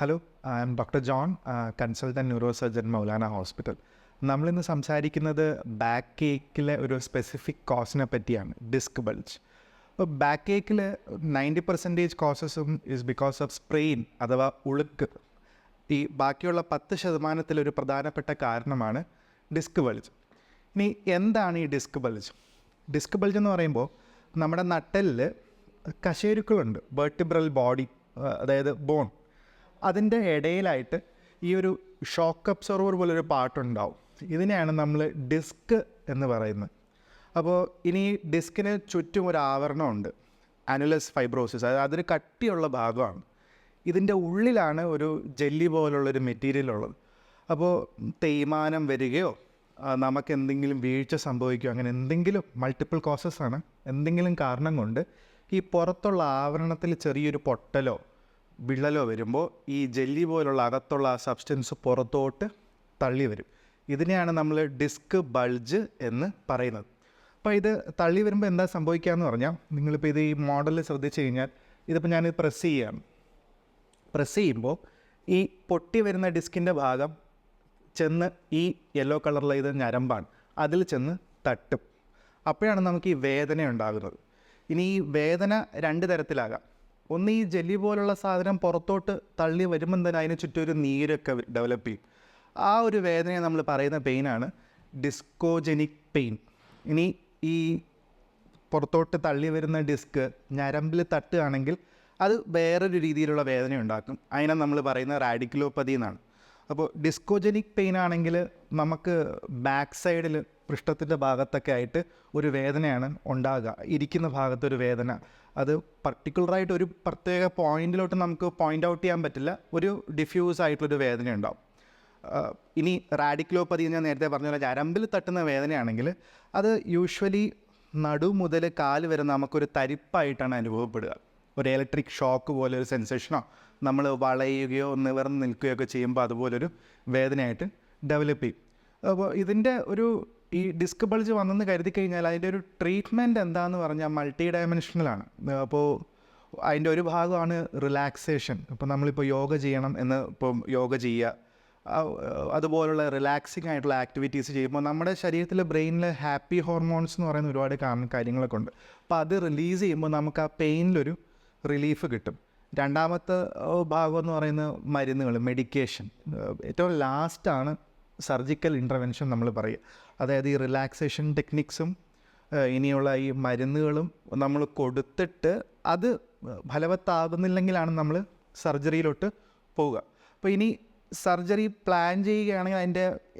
Hello, I am doctor John, consultant neurosurgeon Maulana hospital. നമ്മളിന്ന് സംസാരിക്കുന്നത് back ഏക്കിലെ ഒരു സ്പെസിഫിക് കോസിനെ പറ്റിയാണ്, ഡിസ്ക് ബൾജ്. അപ്പോൾ ബാക്ക് ഏക്കിൽ 90% കോസസും ഇസ് ബിക്കോസ് ഓഫ് സ്പ്രെയിൻ അഥവാ ഉളുക്ക്. ഈ ബാക്കിയുള്ള 10% ഒരു പ്രധാനപ്പെട്ട കാരണമാണ് ഡിസ്ക് ബൾജ്. ഇനി എന്താണ് ഈ ഡിസ്ക് ബൾജ്? ഡിസ്ക് ബൾജ് എന്ന് പറയുമ്പോൾ നമ്മുടെ നട്ടെല്ലിൽ കശേരുക്കളുണ്ട്, വെർട്ടിബ്രൽ ബോഡി, അതായത് ബോൺ. അതിൻ്റെ ഇടയിലായിട്ട് ഈ ഒരു ഷോക്ക് അബ്സോർവർ പോലൊരു പാർട്ടുണ്ടാവും. ഇതിനെയാണ് നമ്മൾ ഡിസ്ക് എന്ന് പറയുന്നത്. അപ്പോൾ ഇനി ഡിസ്കിന് ചുറ്റും ഒരു ആവരണമുണ്ട്, അനുലസ് ഫൈബ്രോസിസ്, അതായത് അതൊരു കട്ടിയുള്ള ഭാഗമാണ്. ഇതിൻ്റെ ഉള്ളിലാണ് ഒരു ജെല്ലി പോലുള്ളൊരു മെറ്റീരിയൽ ഉള്ളത്. അപ്പോൾ തേയ്മാനം വരികയോ നമുക്ക് എന്തെങ്കിലും വീഴ്ച സംഭവിക്കുകയോ അങ്ങനെ എന്തെങ്കിലും മൾട്ടിപ്പിൾ കോസസാണ്, എന്തെങ്കിലും കാരണം കൊണ്ട് ഈ പുറത്തുള്ള ആവരണത്തിൽ ചെറിയൊരു പൊട്ടലോ വിള്ളലോ വരുമ്പോൾ ഈ ജെല്ലി പോലുള്ള അകത്തുള്ള ആ സബ്സ്റ്റൻസ് പുറത്തോട്ട് തള്ളി വരും. ഇതിനെയാണ് നമ്മൾ ഡിസ്ക് ബൾജ് എന്ന് പറയുന്നത്. അപ്പോൾ ഇത് തള്ളി വരുമ്പോൾ എന്താ സംഭവിക്കുക എന്ന് പറഞ്ഞാൽ, നിങ്ങളിപ്പോൾ ഇത് ഈ മോഡൽ ശ്രദ്ധിച്ച് കഴിഞ്ഞാൽ, ഇതിപ്പോൾ ഞാനിത് പ്രസ് ചെയ്യുമ്പോൾ ഈ പൊട്ടി വരുന്ന ഡിസ്കിൻ്റെ ഭാഗം ചെന്ന് ഈ യെല്ലോ കളറിലെ ഇത് ഞരമ്പാണ്, അതിൽ ചെന്ന് തട്ടും. അപ്പോഴാണ് നമുക്ക് ഈ വേദന ഉണ്ടാകുന്നത്. ഇനി ഈ വേദന രണ്ട് തരത്തിലാകാം. ഒന്ന്, ഈ ജെല്ലി പോലുള്ള സാധനം പുറത്തോട്ട് തള്ളി വരുമ്പം തന്നെ അതിന് ചുറ്റും ഒരു നീരൊക്കെ ഡെവലപ്പ് ചെയ്യും. ആ ഒരു വേദനയെ നമ്മൾ പറയുന്ന പെയിനാണ് ഡിസ്കോജനിക് പെയിൻ. ഇനി ഈ പുറത്തോട്ട് തള്ളി വരുന്ന ഡിസ്ക് ഞരമ്പിൽ തട്ടുകയാണെങ്കിൽ അത് വേറൊരു രീതിയിലുള്ള വേദന ഉണ്ടാക്കും. അതിനെ നമ്മൾ പറയുന്ന റാഡിക്കുലോപ്പതി എന്നാണ്. അപ്പോൾ ഡിസ്കോജനിക് പെയിൻ ആണെങ്കിൽ നമുക്ക് ബാക്ക് സൈഡിൽ പൃഷ്ഠത്തിൻ്റെ ഭാഗത്തൊക്കെ ആയിട്ട് ഒരു വേദനയാണ് ഉണ്ടാകുക, ഇരിക്കുന്ന ഭാഗത്തൊരു വേദന. അത് പർട്ടിക്കുലറായിട്ട് ഒരു പ്രത്യേക പോയിൻറ്റിലോട്ട് നമുക്ക് പോയിൻ്റ് ഔട്ട് ചെയ്യാൻ പറ്റില്ല, ഒരു ഡിഫ്യൂസ് ആയിട്ടൊരു വേദന ഉണ്ടാവും. ഇനി റാഡിക്കുലോപ്പതി ഞാൻ നേരത്തെ പറഞ്ഞ പോലെ ഞരമ്പിൽ തട്ടുന്ന വേദനയാണെങ്കിൽ അത് യൂഷ്വലി നടു മുതൽ കാല് വരെ നമുക്കൊരു തരിപ്പായിട്ടാണ് അനുഭവപ്പെടുക. ഒരു ഇലക്ട്രിക് ഷോക്ക് പോലെ ഒരു സെൻസേഷനോ, നമ്മൾ വളയുകയോ നിവർന്ന് നിൽക്കുകയോ ഒക്കെ ചെയ്യുമ്പോൾ അതുപോലൊരു വേദനയായിട്ട് ഡെവലപ്പ് ചെയ്യും. അപ്പോൾ ഇതിൻ്റെ ഈ ഡിസ്ക് ബൾജ് വന്നെന്ന് കരുതി കഴിഞ്ഞാൽ അതിൻ്റെ ഒരു ട്രീറ്റ്മെൻറ്റ് എന്താണെന്ന് പറഞ്ഞാൽ മൾട്ടി ഡയമെൻഷണലാണ്. അപ്പോൾ അതിൻ്റെ ഒരു ഭാഗമാണ് റിലാക്സേഷൻ. ഇപ്പോൾ നമ്മളിപ്പോൾ യോഗ ചെയ്യണം എന്ന്, ഇപ്പം യോഗ ചെയ്യുക, അതുപോലുള്ള റിലാക്സിങ് ആയിട്ടുള്ള ആക്ടിവിറ്റീസ് ചെയ്യുമ്പോൾ നമ്മുടെ ശരീരത്തിൽ ബ്രെയിനിൽ ഹാപ്പി ഹോർമോൺസ് എന്ന് പറയുന്ന ഒരുപാട് കാര്യങ്ങളൊക്കെ ഉണ്ട്. അപ്പോൾ അത് റിലീസ് ചെയ്യുമ്പോൾ നമുക്ക് ആ പെയിനിലൊരു റിലീഫ് കിട്ടും. രണ്ടാമത്തെ ഭാഗം എന്ന് പറയുന്നത് മരുന്നുകൾ, മെഡിക്കേഷൻ. ഏറ്റവും ലാസ്റ്റാണ് സർജിക്കൽ ഇൻ്റർവെൻഷൻ നമ്മൾ പറയുക. അതായത് ഈ റിലാക്സേഷൻ ടെക്നിക്സും ഇനിയുള്ള ഈ മരുന്നുകളും നമ്മൾ കൊടുത്തിട്ട് അത് ഫലവത്താകുന്നില്ലെങ്കിലാണ് നമ്മൾ സർജറിയിലോട്ട് പോവുക. അപ്പോൾ ഇനി സർജറി പ്ലാൻ ചെയ്യുകയാണെങ്കിൽ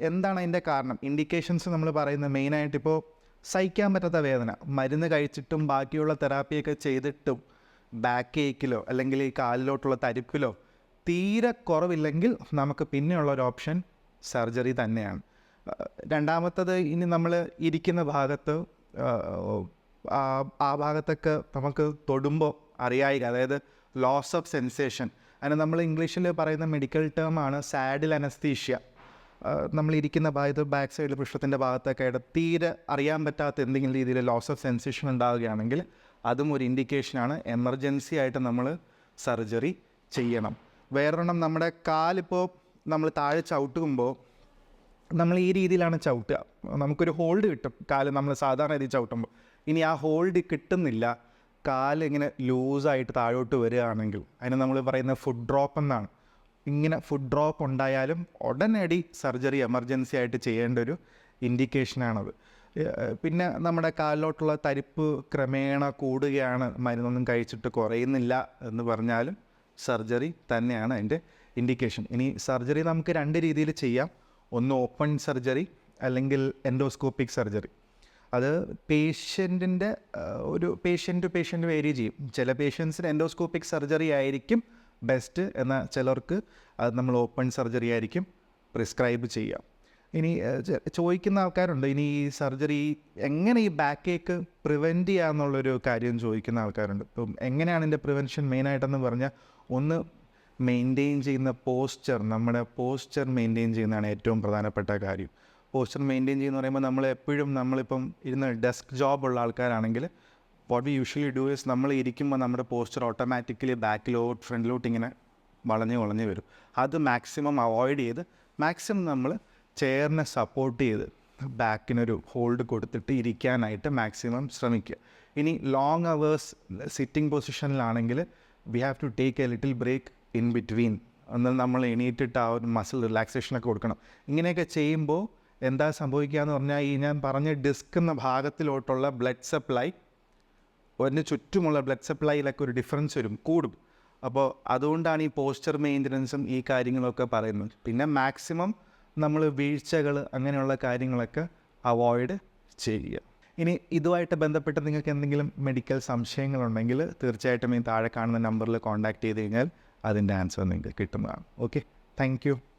എന്താണ് അതിൻ്റെ കാരണം, ഇൻഡിക്കേഷൻസ് നമ്മൾ പറയുന്നത് മെയിനായിട്ട് ഇപ്പോൾ സഹിക്കാൻ പറ്റാത്ത വേദന, മരുന്ന് കഴിച്ചിട്ടും ബാക്കിയുള്ള തെറാപ്പിയൊക്കെ ചെയ്തിട്ടും ബാക്ക് ഏക്കിലോ അല്ലെങ്കിൽ ഈ കാലിലോട്ടുള്ള തരിപ്പിലോ തീരെ കുറവില്ലെങ്കിൽ നമുക്ക് പിന്നെയുള്ള ഒരു ഓപ്ഷൻ സർജറി തന്നെയാണ്. രണ്ടാമത്തത്, ഇനി നമ്മൾ ഇരിക്കുന്ന ഭാഗത്ത് ആ ഭാഗത്തൊക്കെ നമുക്ക് തൊടുമ്പോൾ അറിയായിക, അതായത് ലോസ് ഓഫ് സെൻസേഷൻ. അതിന് നമ്മൾ ഇംഗ്ലീഷിൽ പറയുന്ന മെഡിക്കൽ ടേമാണ് സാഡിൽ അനസ്തീഷ്യ. നമ്മളിരിക്കുന്ന ഭാഗത്ത് ബാക്ക് സൈഡിൽ പൃഷ്ഠത്തിൻ്റെ ഭാഗത്തൊക്കെ ആയിട്ട് തീരെ അറിയാൻ പറ്റാത്ത എന്തെങ്കിലും രീതിയിൽ ലോസ് ഓഫ് സെൻസേഷൻ ഉണ്ടാവുകയാണെങ്കിൽ അതും ഒരു ഇൻഡിക്കേഷനാണ്. എമർജൻസി ആയിട്ട് നമ്മൾ സർജറി ചെയ്യണം. വേറൊരെണ്ണം, നമ്മുടെ കാലിപ്പോൾ നമ്മൾ താഴെ ചവിട്ടുമ്പോൾ നമ്മൾ ഈ രീതിയിലാണ് ചവിട്ടുക, നമുക്കൊരു ഹോൾഡ് കിട്ടും കാല് നമ്മൾ സാധാരണ രീതിയിൽ ചവിട്ടുമ്പോൾ. ഇനി ആ ഹോൾഡ് കിട്ടുന്നില്ല, കാലിങ്ങനെ ലൂസായിട്ട് താഴോട്ട് വരികയാണെങ്കിൽ അതിന് നമ്മൾ പറയുന്ന ഫുഡ് ഡ്രോപ്പ് എന്നാണ്. ഇങ്ങനെ ഫുഡ് ഡ്രോപ്പ് ഉണ്ടായാലും ഉടനടി സർജറി എമർജൻസി ആയിട്ട് ചെയ്യേണ്ട ഒരു ഇൻഡിക്കേഷനാണത്. പിന്നെ നമ്മുടെ കാലിലോട്ടുള്ള തരിപ്പ് ക്രമേണ കൂടുകയാണ്, മരുന്നൊന്നും കഴിച്ചിട്ട് കുറയുന്നില്ല എന്ന് പറഞ്ഞാലും സർജറി തന്നെയാണ് അതിൻ്റെ ഇൻഡിക്കേഷൻ. ഇനി സർജറി നമുക്ക് രണ്ട് രീതിയിൽ ചെയ്യാം. ഒന്ന് ഓപ്പൺ സർജറി അല്ലെങ്കിൽ എൻഡോസ്കോപ്പിക് സർജറി. അത് പേഷ്യൻറ്റിൻ്റെ പേഷ്യൻ്റ് ടു പേഷ്യൻ്റ് വേരി ചെയ്യും. ചില പേഷ്യൻസിന് എൻഡോസ്കോപ്പിക് സർജറി ആയിരിക്കും ബെസ്റ്റ്, എന്നാൽ ചിലർക്ക് അത് നമ്മൾ ഓപ്പൺ സർജറി ആയിരിക്കും പ്രിസ്ക്രൈബ് ചെയ്യാം. ഇനി ചോദിക്കുന്ന ആൾക്കാരുണ്ട്, ഇനി ഈ സർജറി എങ്ങനെ ഈ ബാക്ക് ഏക്ക് പ്രിവെൻറ്റ് ചെയ്യാമെന്നുള്ളൊരു കാര്യം ചോദിക്കുന്ന ആൾക്കാരുണ്ട്. ഇപ്പം എങ്ങനെയാണ് ഇതിൻ്റെ പ്രിവെൻഷൻ മെയിനായിട്ടെന്ന് പറഞ്ഞാൽ, ഒന്ന് മെയിൻറ്റെയിൻ ചെയ്യുന്ന പോസ്ചർ, നമ്മുടെ പോസ്ചർ മെയിൻറ്റെയിൻ ചെയ്യുന്നതാണ് ഏറ്റവും പ്രധാനപ്പെട്ട കാര്യം. പോസ്ചർ മെയിൻറ്റെയിൻ ചെയ്യുന്ന പറയുമ്പോൾ നമ്മൾ എപ്പോഴും നമ്മളിപ്പം ഇരുന്ന് ഡെസ്ക് ജോബുള്ള ആൾക്കാരാണെങ്കിൽ what we usually do is നമ്മൾ ഇരിക്കുമ്പോൾ നമ്മുടെ പോസ്ചർ ഓട്ടോമാറ്റിക്കലി ബാക്കിലോട്ട് ഫ്രണ്ടിലോട്ട് ഇങ്ങനെ വളഞ്ഞ് വരും. അത് മാക്സിമം അവോയ്ഡ് ചെയ്ത് മാക്സിമം നമ്മൾ ചെയറിനെ സപ്പോർട്ട് ചെയ്ത് ബാക്കിനൊരു ഹോൾഡ് കൊടുത്തിട്ട് ഇരിക്കാനായിട്ട് മാക്സിമം ശ്രമിക്കുക. ഇനി ലോങ് അവേഴ്സ് സിറ്റിംഗ് പൊസിഷനിലാണെങ്കിൽ we have to take a little break in between. എന്നാൽ നമ്മൾ എണീറ്റിട്ട് ആ ഒരു മസിൽ റിലാക്സേഷനൊക്കെ കൊടുക്കണം. ഇങ്ങനെയൊക്കെ ചെയ്യുമ്പോൾ എന്താ സംഭവിക്കുക എന്ന് പറഞ്ഞാൽ, ഈ ഞാൻ പറഞ്ഞ ഡിസ്ക് എന്ന ഭാഗത്തിലോട്ടുള്ള ബ്ലഡ് സപ്ലൈ, അതിന് ചുറ്റുമുള്ള ബ്ലഡ് സപ്ലൈയിലൊക്കെ ഒരു ഡിഫറൻസ് കൂടും. അപ്പോൾ അതുകൊണ്ടാണ് ഈ പോസ്ചർ മെയിൻ്റനൻസും ഈ കാര്യങ്ങളൊക്കെ പറയുന്നത്. പിന്നെ മാക്സിമം നമ്മൾ വീഴ്ചകൾ അങ്ങനെയുള്ള കാര്യങ്ങളൊക്കെ അവോയ്ഡ് ചെയ്യുക. ഇനി ഇതുമായിട്ട് ബന്ധപ്പെട്ട് നിങ്ങൾക്ക് എന്തെങ്കിലും മെഡിക്കൽ സംശയങ്ങളുണ്ടെങ്കിൽ തീർച്ചയായിട്ടും ഈ താഴെ കാണുന്ന നമ്പറിൽ കോൺടാക്റ്റ് ചെയ്ത് കഴിഞ്ഞാൽ അതിൻ്റെ ആൻസർ നിങ്ങൾക്ക് കിട്ടുന്നതാണ്. Okay, thank you.